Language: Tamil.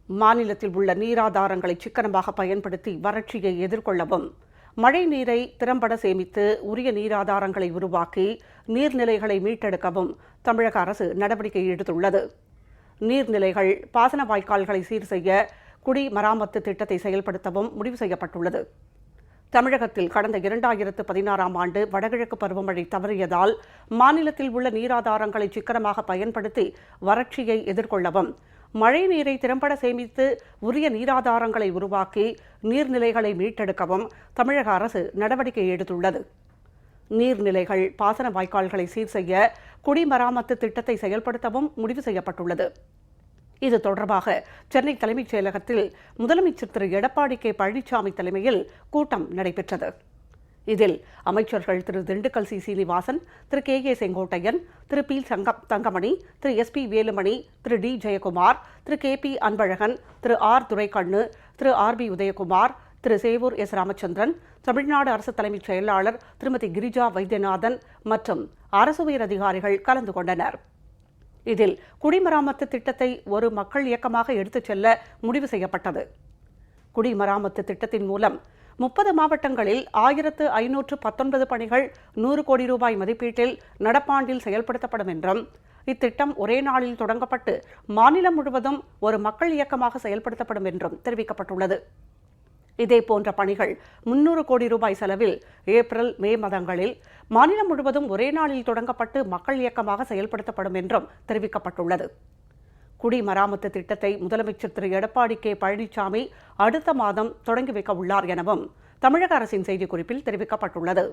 மாநிலத்தில் உள்ள நீராதாரங்களை சிக்கனமாக பயன்படுத்தி வறட்சியை எதிர்கொள்ளவும், மழை நீரை திறம்பட சேமித்து உரிய நீராதாரங்களை உருவாக்கி நீர்நிலைகளை மீட்டெடுக்கவும் தமிழக அரசு நடவடிக்கை எடுத்துள்ளது. நீர்நிலைகள், பாசன வாய்க்கால்களை சீர் செய்ய குடிமராமத்து திட்டத்தை செயல்படுத்தவும் முடிவு செய்யப்பட்டுள்ளது. தமிழகத்தில் கடந்த 2016ஆம் ஆண்டு வடகிழக்கு பருவமழை தவறியதால் மாநிலத்தில் உள்ள நீராதாரங்களை சிக்கனமாக பயன்படுத்தி வறட்சியை எதிர்கொள்ளவும், மழை நீரை திறம்பட சேமித்து உரிய நீராதாரங்களை உருவாக்கி நீர்நிலைகளை மீட்டெடுக்கவும் தமிழக அரசு நடவடிக்கை எடுத்துள்ளது. நீர்நிலைகள், பாசன வாய்க்கால்களை சீர் செய்ய குடிமராமத்து திட்டத்தை செயல்படுத்தவும் முடிவு செய்யப்பட்டுள்ளது. இது தொடர்பாக சென்னை தலைமைச் செயலகத்தில் முதலமைச்சர் திரு எடப்பாடி கே பழனிசாமி தலைமையில் கூட்டம் நடைபெற்றது. இதில் அமைச்சர்கள் Thiru Dindigul C Srinivasan, Thiru K A Sengottaiyan, Thiru P Thangamani, Thiru S P Velumani, Thiru D Jayakumar, Thiru K P Anbazhagan, Thiru R Duraikannu, Thiru R B Udhayakumar, Thiru Sevur S Ramachandran, Tamil Nadu அரசு தலைமைச் செயலாளர் திருமதி கிரிஜா வைத்தியநாதன் மற்றும் அரசு உயர் அதிகாரிகள் கலந்து கொண்டனர். இதில் குடிமராமத்து திட்டத்தை ஒரு மக்கள் இயக்கமாக எடுத்துச் செல்ல முடிவு செய்யப்பட்டது. குடிமராமத்து திட்டத்தின் மூலம் 30 மாவட்டங்களில் 1519 பணிகள் 100 கோடி ரூபாய் மதிப்பீட்டில் நடப்பாண்டில் செயல்படுத்தப்படும் என்றும், இத்திட்டம் ஒரே நாளில் தொடங்கப்பட்டு மாநிலம் முழுவதும் ஒரு மக்கள் இயக்கமாக செயல்படுத்தப்படும் என்றும் தெரிவிக்கப்பட்டுள்ளது. இதேபோன்ற பணிகள் 300 கோடி ரூபாய் செலவில் ஏப்ரல், மே மாதங்களில் மாநிலம் முழுவதும் ஒரே நாளில் தொடங்கப்பட்டு மக்கள் இயக்கமாக செயல்படுத்தப்படும் என்றும் தெரிவிக்கப்பட்டுள்ளது. குடிமராமத்து திட்டத்தை முதலமைச்சர் திரு எடப்பாடி கே பழனிசாமி அடுத்த மாதம் தொடங்கி வைக்க உள்ளார் எனவும் தமிழக அரசின் செய்திக்குறிப்பில் தெரிவிக்கப்பட்டுள்ளது.